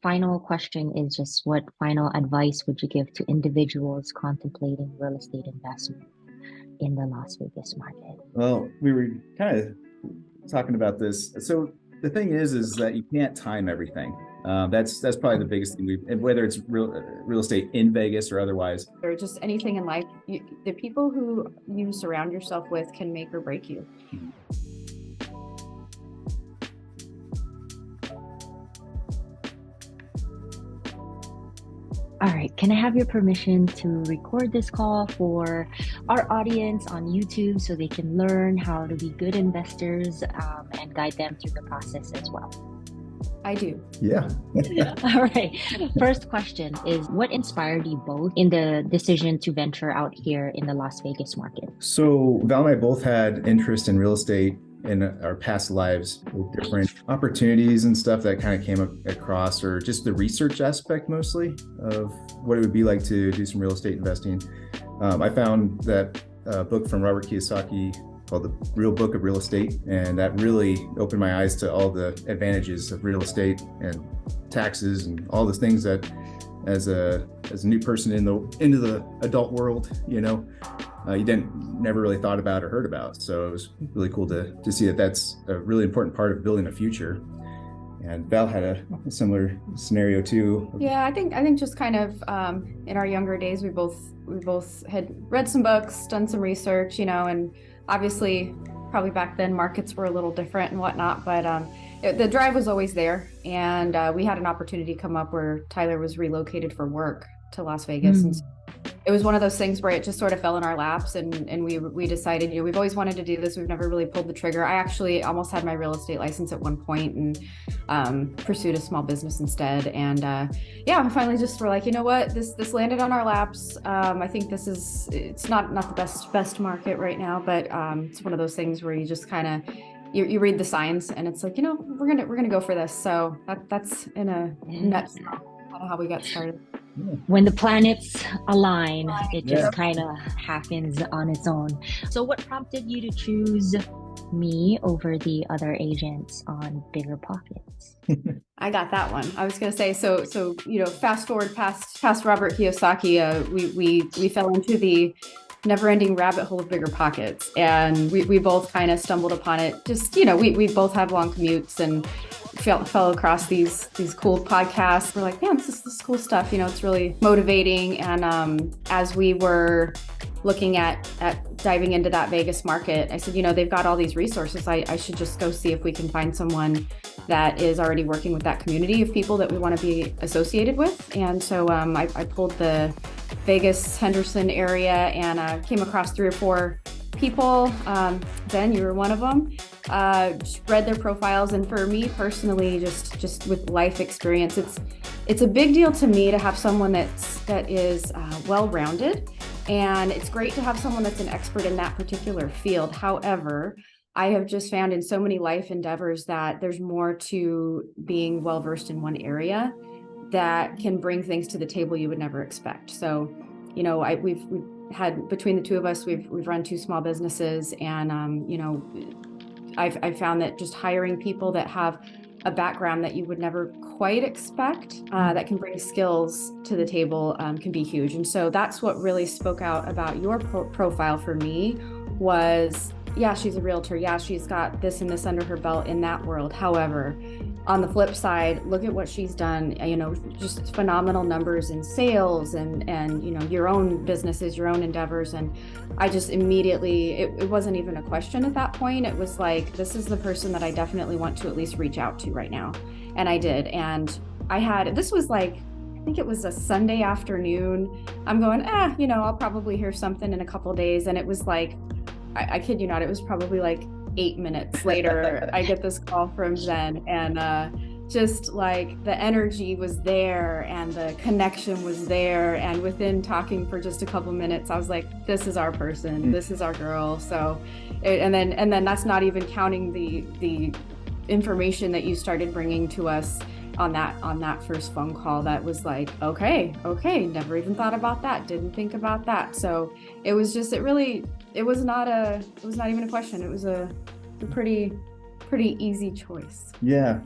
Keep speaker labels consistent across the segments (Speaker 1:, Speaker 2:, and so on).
Speaker 1: Final question is just what final advice would you give to individuals contemplating real estate investment in the Las Vegas market?
Speaker 2: Well, we were kind of talking about this. So the thing is that you can't time everything. That's probably the biggest thing. Whether it's real estate in Vegas or otherwise.
Speaker 3: Or just anything in life, the people who you surround yourself with can make or break you.
Speaker 1: All right, can I have your permission to record this call for our audience on YouTube so they can learn how to be good investors and guide them through the process as well?
Speaker 3: I do.
Speaker 2: Yeah.
Speaker 1: All right. First question is what inspired you both in the decision to venture out here in the Las Vegas market?
Speaker 2: So Val and I both had interest in real estate in our past lives with different opportunities and stuff that kind of came across, or just the research aspect mostly of what it would be like to do some real estate investing. I found that book from Robert Kiyosaki called The Real Book of Real Estate, and that really opened my eyes to all the advantages of real estate and taxes and all the things that as a new person into the adult world, you never really thought about or heard about. So it was really cool to see that that's a really important part of building a future. And Val had a similar scenario too.
Speaker 3: Yeah, I think just kind of in our younger days, we both had read some books, done some research, and obviously probably back then markets were a little different and whatnot, but the drive was always there. And we had an opportunity come up where Tyler was relocated for work to Las Vegas. And so it was one of those things where it just sort of fell in our laps, and we decided, we've always wanted to do this. We've never really pulled the trigger. I actually almost had my real estate license at one point and pursued a small business instead. And we finally just were like, you know what, this landed on our laps. I think it's not the best market right now, but it's one of those things where you just kind of you read the signs, and it's like, we're gonna go for this. So that's in a nutshell kind of how we got started.
Speaker 1: When the planets align, it just kind of happens on its own. So what prompted you to choose me over the other agents on Bigger Pockets?
Speaker 3: I got that one. I was going to say, so fast forward past Robert Kiyosaki, we fell into the never-ending rabbit hole of Bigger Pockets, and we both kind of stumbled upon it. Just we both have long commutes and fell across these cool podcasts. We're like, man, this is cool stuff. It's really motivating. And as we were looking at diving into that Vegas market, I said, they've got all these resources. I should just go see if we can find someone that is already working with that community of people that we want to be associated with. And so I pulled the Vegas Henderson area and came across 3 or 4 people. Zen, you were one of them. Just read their profiles, and for me personally, just with life experience, it's a big deal to me to have someone that is well-rounded, and it's great to have someone that's an expert in that particular field. However, I have just found in so many life endeavors that there's more to being well-versed in one area that can bring things to the table you would never expect. So, we've had, between the two of us, we've run 2 small businesses, and I've found that just hiring people that have a background that you would never quite expect, that can bring skills to the table, can be huge. And so that's what really spoke out about your profile for me was, yeah, she's a realtor. Yeah, she's got this and this under her belt in that world. However, on the flip side, look at what she's done, just phenomenal numbers in sales and your own businesses, your own endeavors. And I just immediately, it wasn't even a question at that point. It was like, this is the person that I definitely want to at least reach out to right now. And I did. And this was like, I think it was a Sunday afternoon. I'm going, I'll probably hear something in a couple of days. And it was like, I kid you not, it was probably like 8 minutes later, I get this call from Zen, and just like the energy was there and the connection was there. And within talking for just a couple minutes, I was like, this is our person, this is our girl. So, and then that's not even counting the information that you started bringing to us on that first phone call. That was like, okay, never even thought about that, didn't think about that. So it was just, it was not even a question. It was a pretty easy choice.
Speaker 2: Yeah.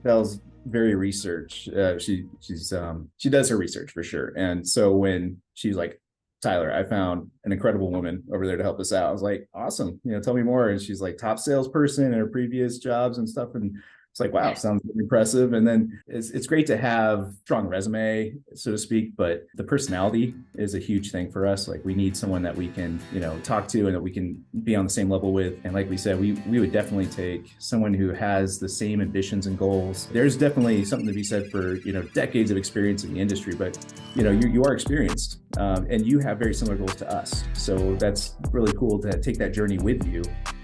Speaker 2: Val's very research. She does her research for sure. And so when she's like, Tyler, I found an incredible woman over there to help us out. I was like, awesome. Tell me more. And she's like top salesperson in her previous jobs and stuff. And it's like, wow, sounds impressive. And then it's great to have strong resume, so to speak, but the personality is a huge thing for us. Like we need someone that we can, talk to and that we can be on the same level with. And like we said, we would definitely take someone who has the same ambitions and goals. There's definitely something to be said for, decades of experience in the industry, but you are experienced and you have very similar goals to us. So that's really cool to take that journey with you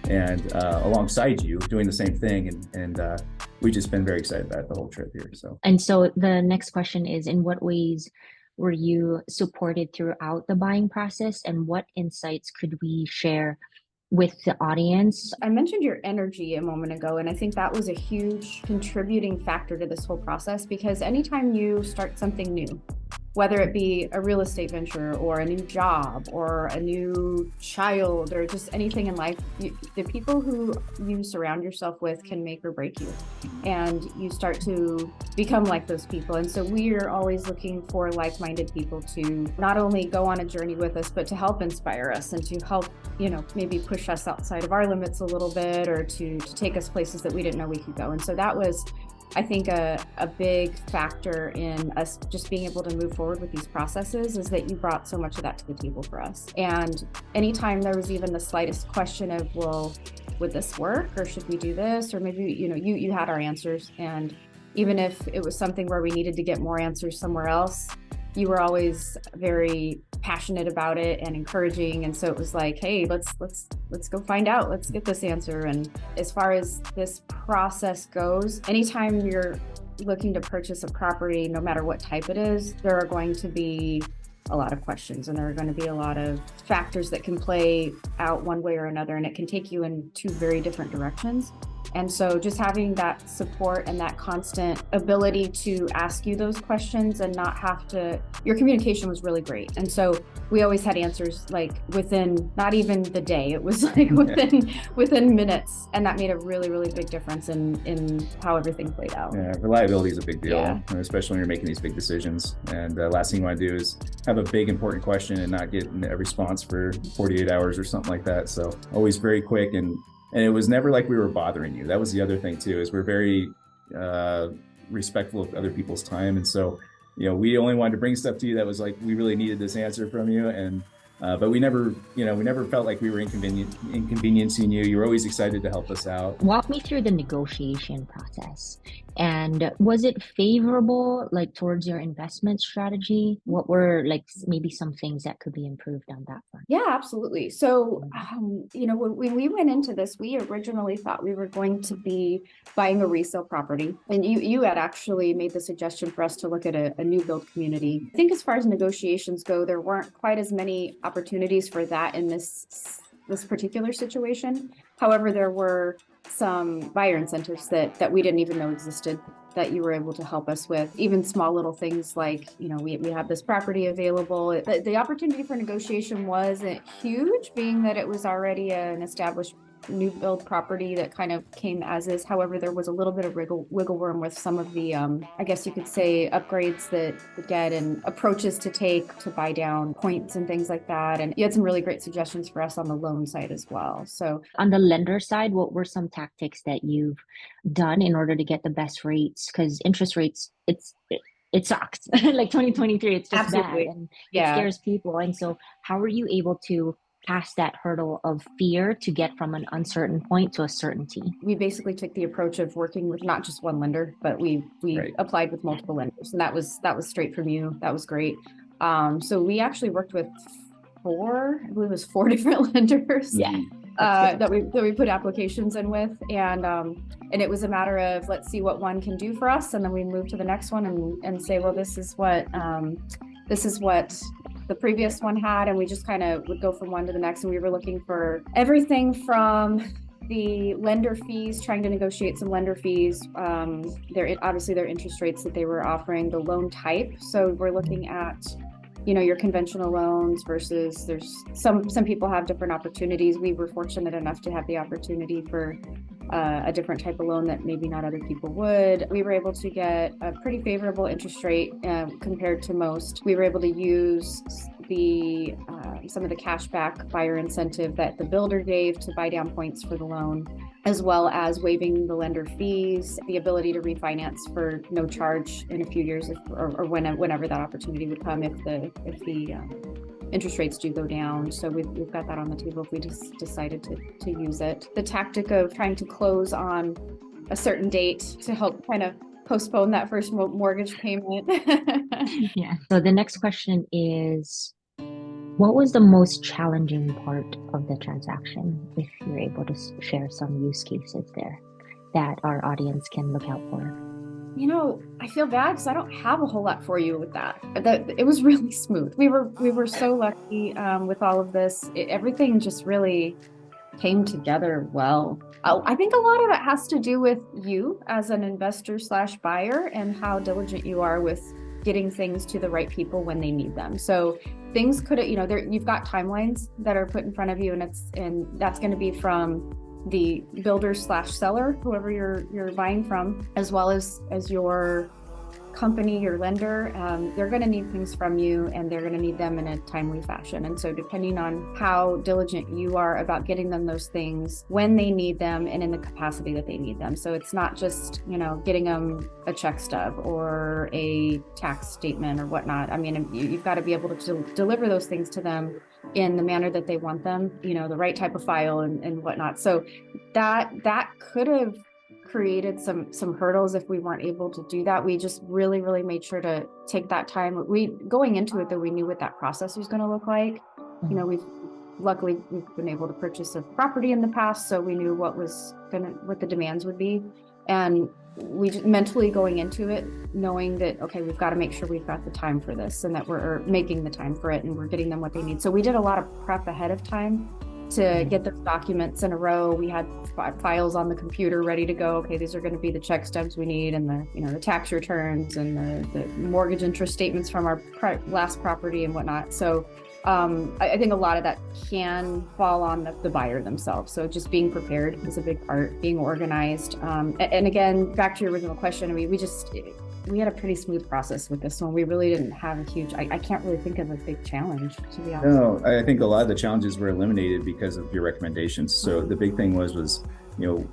Speaker 2: and alongside you doing the same thing. And we've just been very excited about the whole trip here.
Speaker 1: And so the next question is, in what ways were you supported throughout the buying process, and what insights could we share with the audience?
Speaker 3: I mentioned your energy a moment ago, and I think that was a huge contributing factor to this whole process, because anytime you start something new, whether it be a real estate venture or a new job or a new child or just anything in life, the people who you surround yourself with can make or break you. And you start to become like those people. And so we are always looking for like-minded people to not only go on a journey with us, but to help inspire us and to help, maybe push us outside of our limits a little bit, or to take us places that we didn't know we could go. And so that was, I think, a big factor in us just being able to move forward with these processes, is that you brought so much of that to the table for us. And anytime there was even the slightest question of, well, would this work, or should we do this, or maybe, you had our answers. And even if it was something where we needed to get more answers somewhere else, you were always very passionate about it and encouraging. And so it was like, hey, let's go find out. Let's get this answer. And as far as this process goes, anytime you're looking to purchase a property, no matter what type it is, there are going to be a lot of questions, and there are going to be a lot of factors that can play out one way or another, and it can take you in two very different directions. And so just having that support and that constant ability to ask you those questions and not have to, your communication was really great. And so we always had answers like within not even the day, it was like within minutes. And that made a really, really big difference in how everything played out.
Speaker 2: Yeah, reliability is a big deal, especially when you're making these big decisions. And the last thing you want to do is have a big important question and not get a response for 48 hours or something like that. So always very quick, and it was never like we were bothering you. That was the other thing too, is we're very respectful of other people's time. And so, we only wanted to bring stuff to you that was like, we really needed this answer from you. And but we never felt like we were inconveniencing you. You were always excited to help us out.
Speaker 1: Walk me through the negotiation process. And was it favorable, like towards your investment strategy? What were like maybe some things that could be improved on that front?
Speaker 3: Yeah, absolutely. So, when we went into this, we originally thought we were going to be buying a resale property. And you had actually made the suggestion for us to look at a new build community. I think as far as negotiations go, there weren't quite as many opportunities for that in this particular situation. However, there were some buyer incentives that we didn't even know existed that you were able to help us with. Even small little things like, we have this property available. The opportunity for negotiation wasn't huge, being that it was already an established new build property that kind of came as is. However, there was a little bit of wiggle room with some of the, I guess you could say, upgrades that we get and approaches to take to buy down points and things like that. And you had some really great suggestions for us on the loan side as well. So
Speaker 1: on the lender side, what were some tactics that you've done in order to get the best rates? Because interest rates, it sucks. Like 2023, it's just
Speaker 3: Absolutely.
Speaker 1: bad, and it scares people. And so how were you able to pass that hurdle of fear to get from an uncertain point to a certainty?
Speaker 3: We basically took the approach of working with not just one lender, but we applied with multiple lenders, and that was straight from you. That was great. So we actually worked with four different lenders.
Speaker 1: Yeah.
Speaker 3: That we put applications in with, and it was a matter of, let's see what one can do for us, and then we move to the next one and say, well, this is what the previous one had, and we just kind of would go from one to the next. And we were looking for everything from the lender fees, trying to negotiate some lender fees, their interest rates that they were offering, the loan type. So we're looking at, your conventional loans versus there's some people have different opportunities. We were fortunate enough to have the opportunity for a different type of loan that maybe not other people would. We were able to get a pretty favorable interest rate compared to most. We were able to use the some of the cashback buyer incentive that the builder gave to buy down points for the loan, as well as waiving the lender fees, the ability to refinance for no charge in a few years, or whenever that opportunity would come if the interest rates do go down. So we've got that on the table if we just decided to use it. The tactic of trying to close on a certain date to help kind of postpone that first mortgage payment.
Speaker 1: Yeah. So the next question is, what was the most challenging part of the transaction? If you're able to share some use cases there that our audience can look out for.
Speaker 3: You know, I feel bad because I don't have a whole lot for you with that. It was really smooth. We were so lucky with all of this. Everything just really came together well. I think a lot of it has to do with you as an investor / buyer and how diligent you are with getting things to the right people when they need them. So things could, you've got timelines that are put in front of you, and that's going to be from the builder / seller, whoever you're buying from, as well as your company, your lender. They're going to need things from you, and they're going to need them in a timely fashion. And so depending on how diligent you are about getting them those things when they need them and in the capacity that they need them. So it's not just, getting them a check stub or a tax statement or whatnot. I mean, you've got to be able to deliver those things to them in the manner that they want them, the right type of file and whatnot. So that could have created some hurdles if we weren't able to do that. We just really, really made sure to take that time. Going into it, though, we knew what that process was going to look like. We've been able to purchase a property in the past, so we knew what the demands would be. And we just mentally going into it, knowing that, okay, we've got to make sure we've got the time for this and that we're making the time for it and we're getting them what they need. So we did a lot of prep ahead of time to get those documents in a row. We had files on the computer ready to go. Okay, these are going to be the check stubs we need, and the tax returns and the mortgage interest statements from our last property and whatnot. So I think a lot of that can fall on the buyer themselves. So just being prepared is a big part, being organized. And again, back to your original question, we had a pretty smooth process with this one. We really didn't have a huge, I can't really think of a big challenge, to be honest.
Speaker 2: No, I think a lot of the challenges were eliminated because of your recommendations. So the big thing was,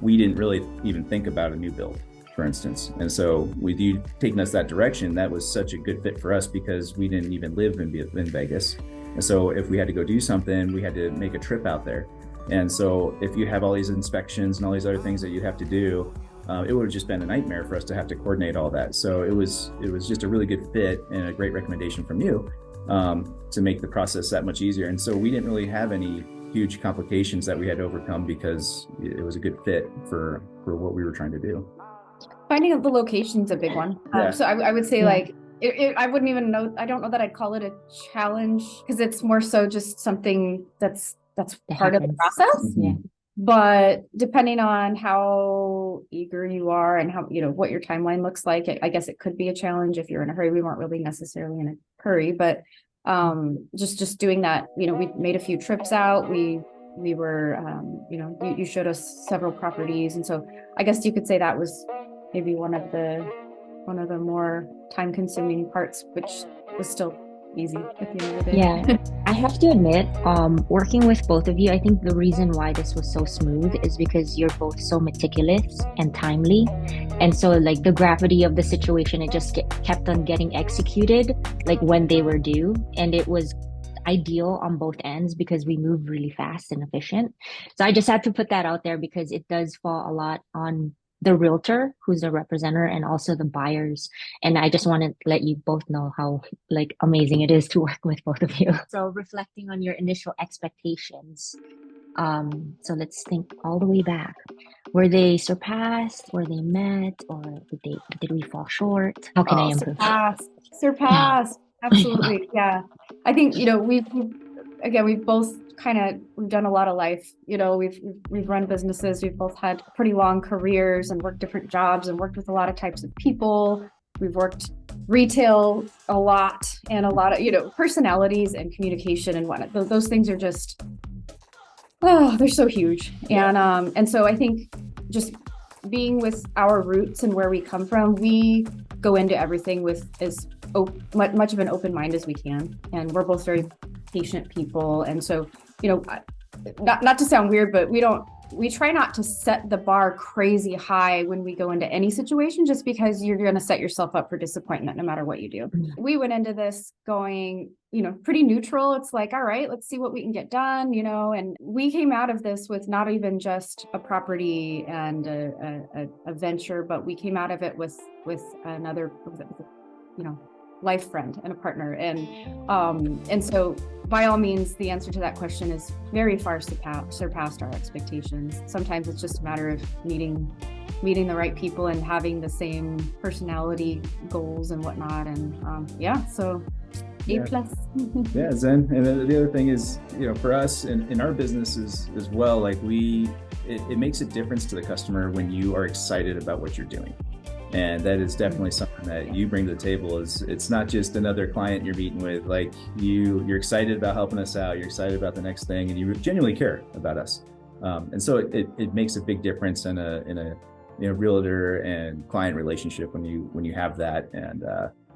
Speaker 2: we didn't really even think about a new build, for instance. And so with you taking us that direction, that was such a good fit for us because we didn't even live in Vegas. And so if we had to go do something, we had to make a trip out there. And so if you have all these inspections and all these other things that you'd have to do, it would have just been a nightmare for us to have to coordinate all that. So it was just a really good fit and a great recommendation from you to make the process that much easier. And so we didn't really have any huge complications that we had to overcome because it was a good fit for what we were trying to do.
Speaker 3: Finding the location's a big one.
Speaker 2: Yeah.
Speaker 3: So I would say I wouldn't even know. I don't know that I'd call it a challenge because it's more so just something that's part of the process.
Speaker 1: Yeah.
Speaker 3: But depending on how eager you are and how, what your timeline looks like, I guess it could be a challenge if you're in a hurry. We weren't really necessarily in a hurry, but just doing that, we made a few trips out. We were, you showed us several properties. And so I guess you could say that was maybe one of the more time consuming parts, which was still easy at the end of the day.
Speaker 1: Yeah, I have to admit, working with both of you, I think the reason why this was so smooth is because you're both so meticulous and timely. And so the gravity of the situation, it just kept on getting executed when they were due. And it was ideal on both ends because we moved really fast and efficient. So I just had to put that out there because it does fall a lot on the realtor who's the representative and also the buyers. And I just want to let you both know how amazing it is to work with both of you. So reflecting on your initial expectations. So let's think all the way back. Were they surpassed? Were they met? Or did we fall short? How can I improve?
Speaker 3: Surpassed. Absolutely. Yeah. I think, we've both we've done a lot of life, we've run businesses. We've both had pretty long careers and worked different jobs and worked with a lot of types of people. We've worked retail a lot and a lot of, personalities and communication and whatnot. Those things are just, they're so huge. And so I think just being with our roots and where we come from, we go into everything with as much of an open mind as we can. And we're both very patient people. And so, not to sound weird, but we try not to set the bar crazy high when we go into any situation, just because you're going to set yourself up for disappointment no matter what you do. We went into this going, pretty neutral. It's like, all right, let's see what we can get done, and we came out of this with not even just a property and a venture, but we came out of it with another, life friend and a partner. And so by all means, the answer to that question is very far surpassed our expectations. Sometimes it's just a matter of meeting the right people and having the same personality goals and whatnot. And so A+.
Speaker 2: Yeah, Zen. And then the other thing is, for us in our businesses as well, like it makes a difference to the customer when you are excited about what you're doing. And that is definitely something that you bring to the table. It's not just another client you're meeting with. Like you're excited about helping us out. You're excited about the next thing, and you genuinely care about us. And so it makes a big difference in a realtor and client relationship when you have that. And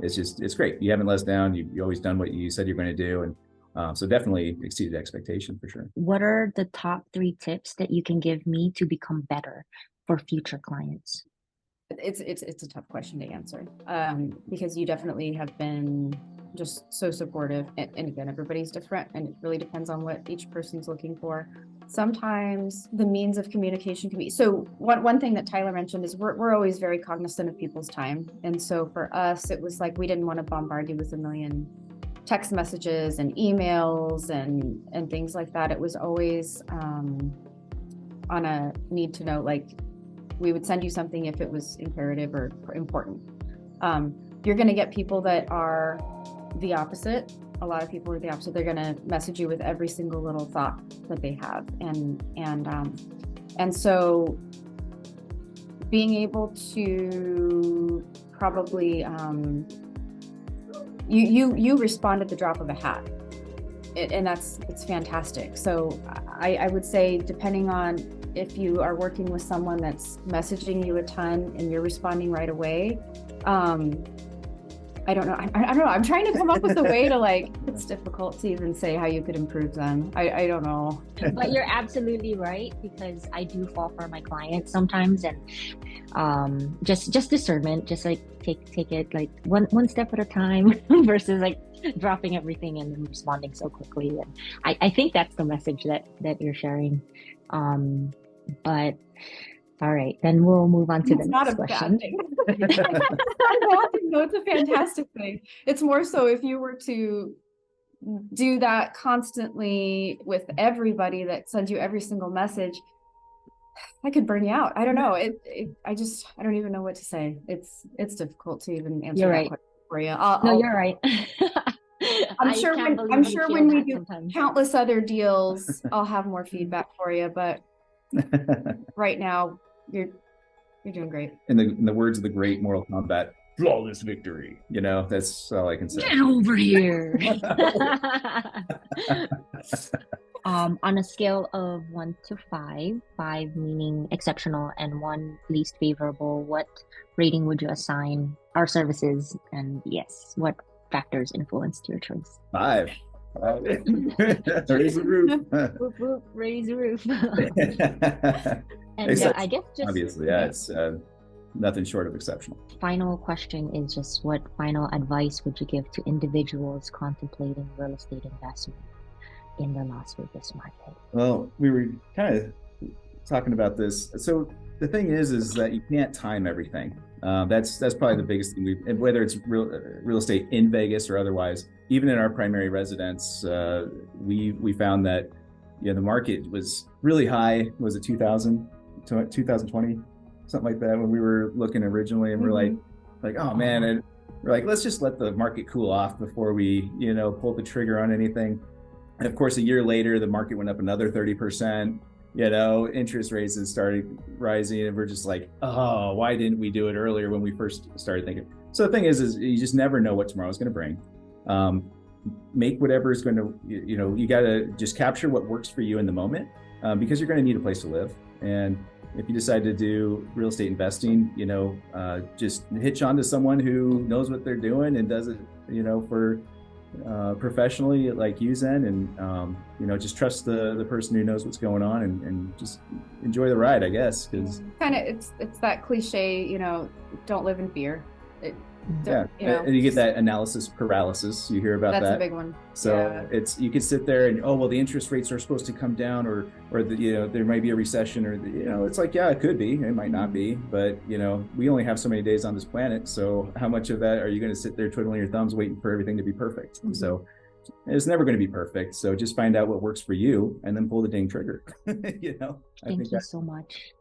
Speaker 2: it's great. You haven't let us down. You always done what you said you're going to do, and so definitely exceeded expectation for sure.
Speaker 1: What are the top 3 tips that you can give me to become better for future clients?
Speaker 3: It's a tough question to answer, because you definitely have been just so supportive. And again, everybody's different, and it really depends on what each person's looking for. Sometimes the means of communication can be, so one thing that Tyler mentioned is we're always very cognizant of people's time. And so for us, it was like, we didn't want to bombard you with a million text messages and emails and things like that. It was always on a need to know, like, we would send you something if it was imperative or important. You're going to get people that are the opposite. A lot of people are the opposite. They're going to message you with every single little thought that they have. And so being able to probably, you respond at the drop of a hat. And it's fantastic. So I would say, depending on if you are working with someone that's messaging you a ton and you're responding right away, I don't know. I don't know. I'm trying to come up with a way to, like, it's difficult to even say how you could improve them. I don't know.
Speaker 1: But you're absolutely right, because I do fall for my clients sometimes, and just discernment, just like take it like one step at a time versus like dropping everything and then responding so quickly. And I think that's the message that you're sharing. But all right, then we'll move on to the next question.
Speaker 3: It's not a bad thing. No, it's a fantastic thing. It's more so if you were to do that constantly with everybody that sends you every single message, I could burn you out. I don't know. I don't even know what to say. It's difficult to even answer that question for you.
Speaker 1: You're right.
Speaker 3: I'm sure when we do countless other deals, I'll have more feedback for you. But right now, you're doing great.
Speaker 2: In the words of the great Mortal Kombat, flawless victory. That's all I can say.
Speaker 1: Get over here. On a scale of 1 to 5, 5 meaning exceptional and 1 least favorable, what rating would you assign our services? And yes, what factors influenced your choice?
Speaker 2: 5. Raise the roof.
Speaker 1: Whoop, whoop, raise the roof. And I guess just
Speaker 2: obviously, it's nothing short of exceptional.
Speaker 1: Final question is just, what final advice would you give to individuals contemplating real estate investment in the Las Vegas market?
Speaker 2: Well, we were kind of talking about this. So the thing is that you can't time everything. That's probably the biggest thing. And whether it's real estate in Vegas or otherwise, even in our primary residence, we found that the market was really high. Was it 2020, something like that, when we were looking originally, and we're like, oh man, and we're like, let's just let the market cool off before we pull the trigger on anything. And of course, a year later, the market went up another 30%. Interest rates started rising, and we're just like, oh, why didn't we do it earlier when we first started thinking? So the thing is you just never know what tomorrow's going to bring. Make whatever is going to, you got to just capture what works for you in the moment, because you're going to need a place to live. And if you decide to do real estate investing, just hitch on to someone who knows what they're doing and does it, for professionally like you, Zen, and just trust the person who knows what's going on, and just enjoy the ride, I guess. Because
Speaker 3: kind of it's that cliche, don't live in fear.
Speaker 2: And you get that analysis paralysis. You hear about that.
Speaker 3: That's a big one.
Speaker 2: So you could sit there and, oh, well, the interest rates are supposed to come down, or there might be a recession, or it's like, yeah, it could be, it might not be, but we only have so many days on this planet. So how much of that are you going to sit there twiddling your thumbs waiting for everything to be perfect? Mm-hmm. So it's never going to be perfect. So just find out what works for you and then pull the dang trigger.
Speaker 1: Thank you so much.